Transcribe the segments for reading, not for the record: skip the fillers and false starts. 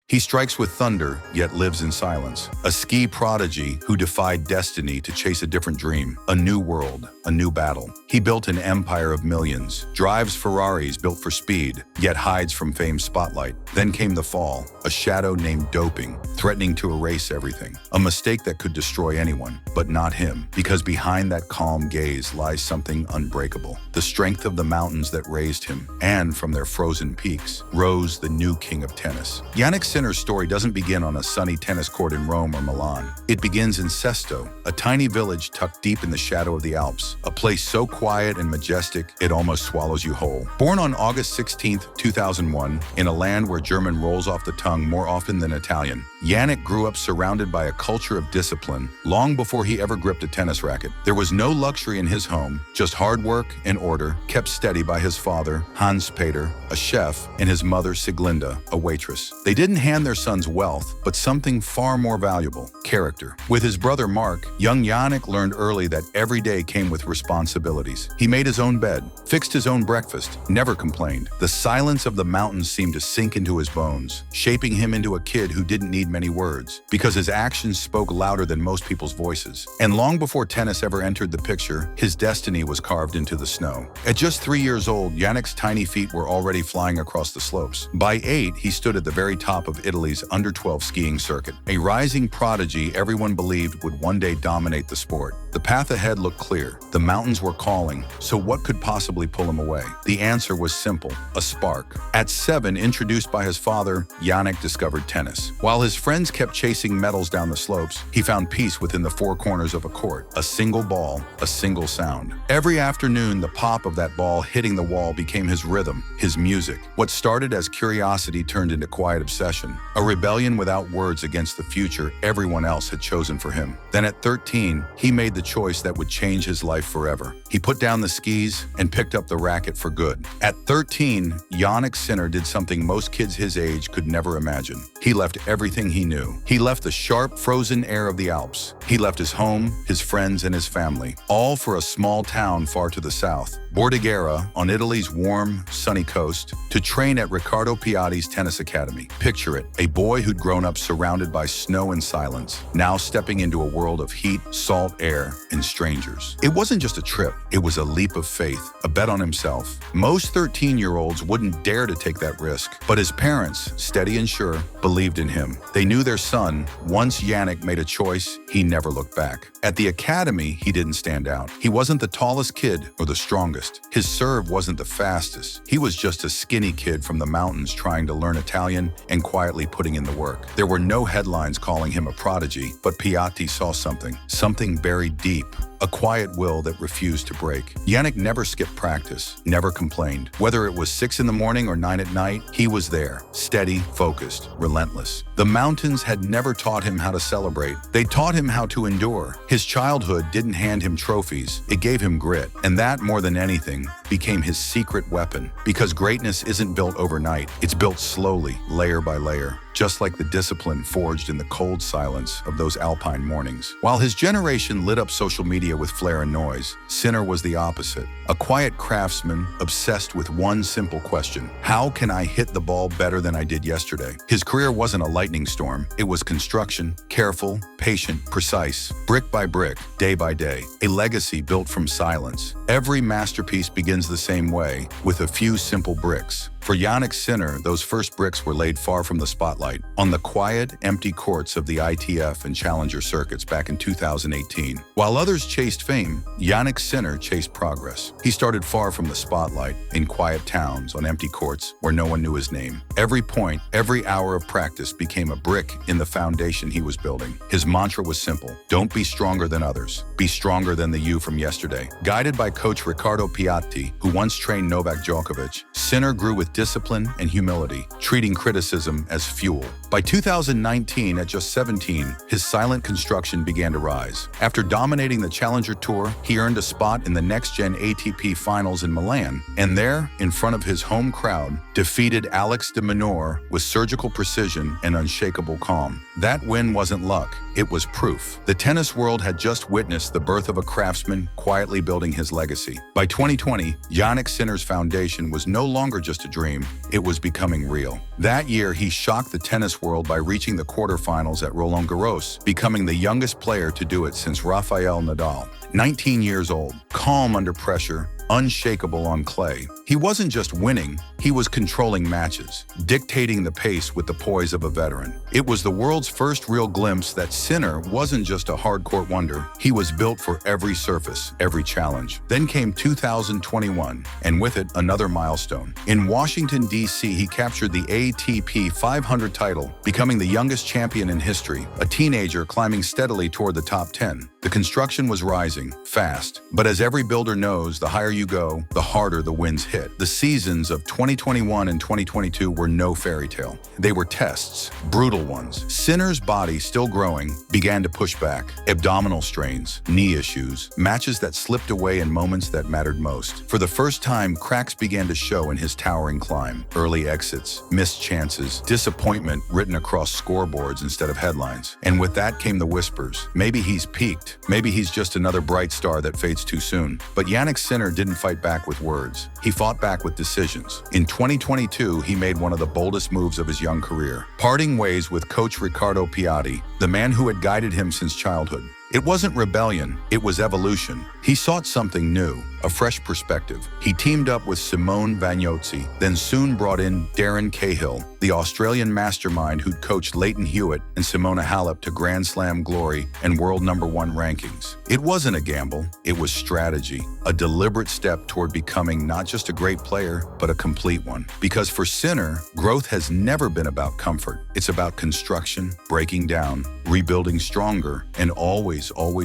He strikes with thunder, yet lives in silence. A ski prodigy who defied destiny to chase a different dream, a new world, a new battle. He built an empire of millions, drives Ferraris built for speed, yet hides from fame's spotlight. Then came the fall, a shadow named doping, threatening to erase everything. A mistake that could destroy anyone, but not him, because behind that calm gaze lies something unbreakable. The strength of the mountains that raised him, and from their frozen peaks, rose the new king of tennis. Jannik Sinner's story doesn't begin on a sunny tennis court in Rome or Milan. It begins in Sesto, a tiny village tucked deep in the shadow of the Alps, a place so quiet and majestic it almost swallows you whole. Born on August 16, 2001, in a land where German rolls off the tongue more often than Italian, Jannik grew up surrounded by a culture of discipline long before he ever gripped a tennis racket. There was no luxury in his home, just hard work and order, kept steady by his father, Hans Peter, a chef, and his mother, Siglinda, a waitress. They didn't hand their sons wealth, but something far more valuable, character. With his brother Mark, young Jannik learned early that every day came with responsibilities. He made his own bed, fixed his own breakfast, never complained. The silence of the mountains seemed to sink into his bones, shaping him into a kid who didn't need many words, because his actions spoke louder than most people's voices. And long before tennis ever entered the picture, his destiny was carved into the snow. At just 3 years old, Jannik's tiny feet were already flying across the slopes. By 8, he stood at the very top of Italy's under-12 skiing circuit, a rising prodigy everyone believed would one day dominate the sport. The path ahead looked clear. The mountains were calling, so what could possibly pull him away? The answer was simple, a spark. At 7, introduced by his father, Jannik discovered tennis. While his friends kept chasing medals down the slopes, he found peace within the four corners of a court. A single ball, a single sound. Every afternoon, the pop of that ball hitting the wall became his rhythm, his music. What started as curiosity turned into quiet obsession, a rebellion without words against the future everyone else had chosen for him. Then at 13, he made the choice that would change his life forever. He put down the skis and picked up the racket for good. At 13, Jannik Sinner did something most kids his age could never imagine. He left everything he knew. He left the sharp, frozen air of the Alps. He left his home, his friends, and his family, all for a small town far to the south, Bordighera, on Italy's warm, sunny coast, to train at Riccardo Piatti's tennis academy. Picture it, a boy who'd grown up surrounded by snow and silence, now stepping into a world of heat, salt air, and strangers. It wasn't just a trip, it was a leap of faith, a bet on himself. Most 13-year-olds wouldn't dare to take that risk, but his parents, steady and sure, believed in him. They knew their son, once Jannik made a choice, he never looked back. At the academy, he didn't stand out. He wasn't the tallest kid or the strongest. His serve wasn't the fastest. He was just a skinny kid from the mountains trying to learn Italian and quietly putting in the work. There were no headlines calling him a prodigy, but Piatti saw something buried deep. A quiet will that refused to break. Jannik never skipped practice, never complained. Whether it was 6 in the morning or 9 at night, he was there, steady, focused, relentless. The mountains had never taught him how to celebrate. They taught him how to endure. His childhood didn't hand him trophies. It gave him grit. And that, more than anything, became his secret weapon. Because greatness isn't built overnight. It's built slowly, layer by layer, just like the discipline forged in the cold silence of those alpine mornings. While his generation lit up social media with flair and noise, Sinner was the opposite. A quiet craftsman obsessed with one simple question: how can I hit the ball better than I did yesterday? His career wasn't a lightning storm. It was construction, careful, patient, precise, brick by brick, day by day. A legacy built from silence. Every masterpiece begins the same way, with a few simple bricks. For Jannik Sinner, those first bricks were laid far from the spotlight, on the quiet, empty courts of the ITF and Challenger circuits back in 2018. While others chased fame, Jannik Sinner chased progress. He started far from the spotlight, in quiet towns, on empty courts, where no one knew his name. Every point, every hour of practice became a brick in the foundation he was building. His mantra was simple: don't be stronger than others. Be stronger than the you from yesterday. Guided by coach Riccardo Piatti, who once trained Novak Djokovic, Sinner grew with discipline and humility, treating criticism as fuel. By 2019, at just 17, his silent construction began to rise. After dominating the Challenger Tour, he earned a spot in the next-gen ATP Finals in Milan, and there, in front of his home crowd, defeated Alex de Minaur with surgical precision and unshakable calm. That win wasn't luck, it was proof. The tennis world had just witnessed the birth of a craftsman quietly building his legacy. By 2020, Jannik Sinner's foundation was no longer just a dream. dream, it was becoming real. That year, he shocked the tennis world by reaching the quarterfinals at Roland Garros, becoming the youngest player to do it since Rafael Nadal. 19 years old, calm under pressure, unshakable on clay. He wasn't just winning, he was controlling matches, dictating the pace with the poise of a veteran. It was the world's first real glimpse that Sinner wasn't just a hard-court wonder, he was built for every surface, every challenge. Then came 2021, and with it, another milestone. In Washington, D.C., he captured the ATP 500 title, becoming the youngest champion in history, a teenager climbing steadily toward the top 10. The construction was rising, fast, but as every builder knows, the higher you go, the harder the winds hit. The seasons of 2021 and 2022 were no fairy tale. They were tests, brutal ones. Sinner's body, still growing, began to push back. Abdominal strains, knee issues, matches that slipped away in moments that mattered most. For the first time, cracks began to show in his towering climb. Early exits, missed chances, disappointment written across scoreboards instead of headlines. And with that came the whispers. Maybe he's peaked. Maybe he's just another bright star that fades too soon. But Jannik Sinner didn't fight back with words. He fought back with decisions. In 2022, he made one of the boldest moves of his young career, parting ways with coach Riccardo Piatti, the man who had guided him since childhood. It wasn't rebellion, it was evolution. He sought something new, a fresh perspective. He teamed up with Simone Vagnozzi, then soon brought in Darren Cahill, the Australian mastermind who'd coached Leighton Hewitt and Simona Halep to Grand Slam glory and world #1 rankings. It wasn't a gamble, it was strategy, a deliberate step toward becoming not just a great player, but a complete one. Because for Sinner, growth has never been about comfort. It's about construction, breaking down, rebuilding stronger, and always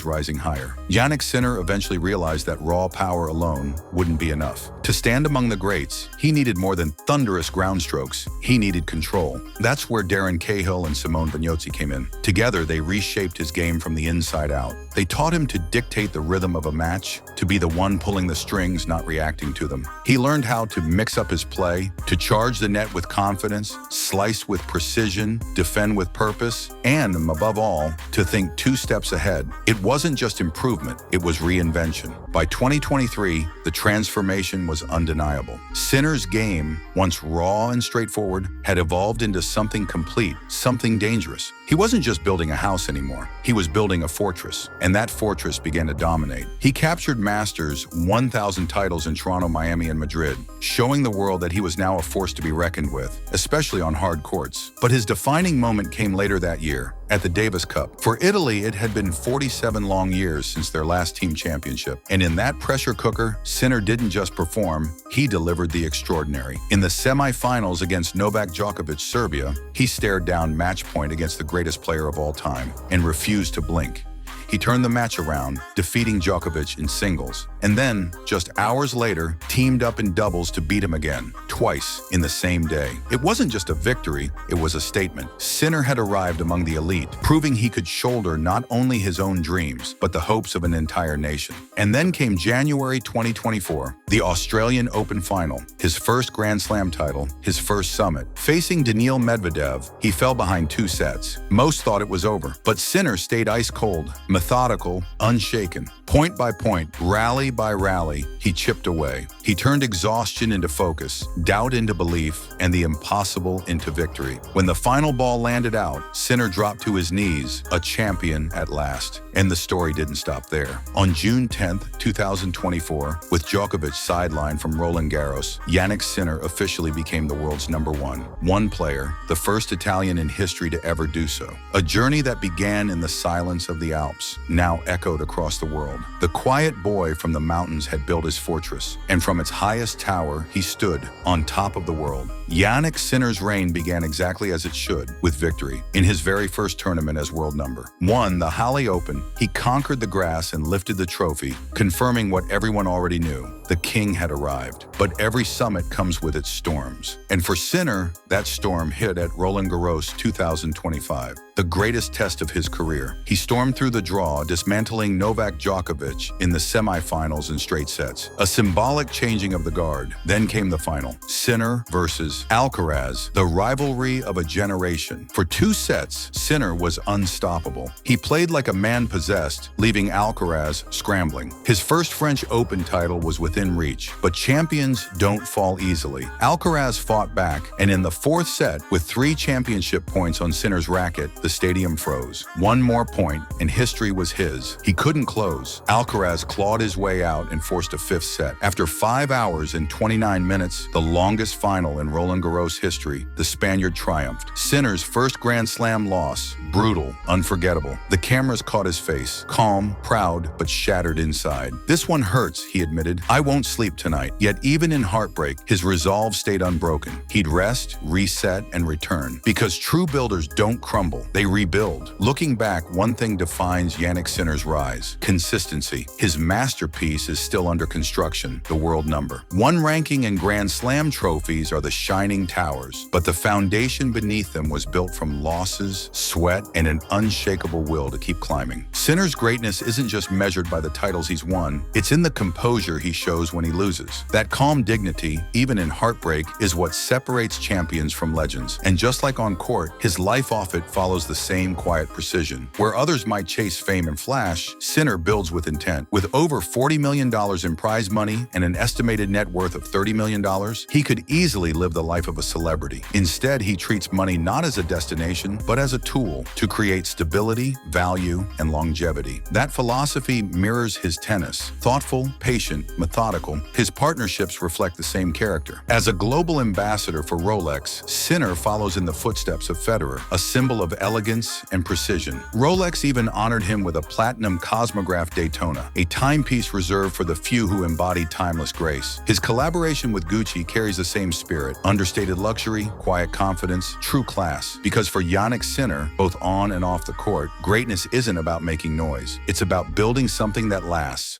rising higher. Jannik Sinner eventually realized that raw power alone wouldn't be enough. To stand among the greats, he needed more than thunderous ground strokes. He needed control. That's where Darren Cahill and Simone Vagnozzi came in. Together, they reshaped his game from the inside out. They taught him to dictate the rhythm of a match, to be the one pulling the strings, not reacting to them. He learned how to mix up his play, to charge the net with confidence, slice with precision, defend with purpose, and, above all, to think 2 steps ahead. It wasn't just improvement, it was reinvention. By 2023, the transformation was undeniable. Sinner's game, once raw and straightforward, had evolved into something complete, something dangerous. He wasn't just building a house anymore, he was building a fortress, and that fortress began to dominate. He captured Masters 1,000 titles in Toronto, Miami, and Madrid, showing the world that he was now a force to be reckoned with, especially on hard courts. But his defining moment came later that year, at the Davis Cup. For Italy, it had been 47 long years since their last team championship. And in that pressure cooker, Sinner didn't just perform, he delivered the extraordinary. In the semifinals against Novak Djokovic, Serbia, he stared down match point against the greatest player of all time and refused to blink. He turned the match around, defeating Djokovic in singles, and then, just hours later, teamed up in doubles to beat him again, twice in the same day. It wasn't just a victory, it was a statement. Sinner had arrived among the elite, proving he could shoulder not only his own dreams, but the hopes of an entire nation. And then came January 2024, the Australian Open final, his first Grand Slam title, his first summit. Facing Daniil Medvedev, he fell behind 2 sets. Most thought it was over, but Sinner stayed ice cold, methodical, unshaken. Point by point, rally by rally, he chipped away. He turned exhaustion into focus, doubt into belief, and the impossible into victory. When the final ball landed out, Sinner dropped to his knees, a champion at last. And the story didn't stop there. On June 10th, 2024, with Djokovic sidelined from Roland Garros, Jannik Sinner officially became the world's #1. One player, the first Italian in history to ever do so. A journey that began in the silence of the Alps, now echoed across the world. The quiet boy from the mountains had built his fortress, and from its highest tower, he stood on top of the world. Jannik Sinner's reign began exactly as it should, with victory. In his very first tournament as world #1, the Halle Open, he conquered the grass and lifted the trophy, confirming what everyone already knew. The king had arrived. But every summit comes with its storms. And for Sinner, that storm hit at Roland Garros 2025, the greatest test of his career. He stormed through the draw, dismantling Novak Djokovic in the semifinals in straight sets. A symbolic changing of the guard. Then came the final. Sinner versus Alcaraz, the rivalry of a generation. For 2 sets, Sinner was unstoppable. He played like a man possessed, leaving Alcaraz scrambling. His first French Open title was within reach, but champions don't fall easily. Alcaraz fought back, and in the 4th set, with 3 championship points on Sinner's racket, the stadium froze. One more point, and history was his. He couldn't close. Alcaraz clawed his way out and forced a 5th set. After 5 hours and 29 minutes, the longest final in Roland Garros history, the Spaniard triumphed. Sinner's first Grand Slam loss, brutal, unforgettable. The cameras caught his face, calm, proud, but shattered inside. "This one hurts," he admitted. "I won't sleep tonight." Yet even in heartbreak, his resolve stayed unbroken. He'd rest, reset, and return. Because true builders don't crumble, they rebuild. Looking back, one thing defines Jannik Sinner's rise: consistency. His masterpiece is still under construction, the world number. One ranking and Grand Slam trophies are the shining towers, but the foundation beneath them was built from losses, sweat, and an unshakable will to keep climbing. Sinner's greatness isn't just measured by the titles he's won, it's in the composure he shows when he loses. That calm dignity, even in heartbreak, is what separates champions from legends. And just like on court, his life off it follows the same quiet precision. Where others might chase fame and flash, Sinner builds with intent. With over $40 million in prize money and an estimated net worth of $30 million, he could easily live the life of a celebrity. Instead, he treats money not as a destination, but as a tool to create stability, value, and longevity. That philosophy mirrors his tennis. Thoughtful, patient, methodical, his partnerships reflect the same character. As a global ambassador for Rolex, Sinner follows in the footsteps of Federer, a symbol of elegance and precision. Rolex even honored him with a platinum Cosmograph Daytona, a timepiece reserved for the few who embody timeless grace. His collaboration with Gucci carries the same spirit: understated luxury, quiet confidence, true class. Because for Jannik Sinner, both on and off the court, greatness isn't about making noise. It's about building something that lasts.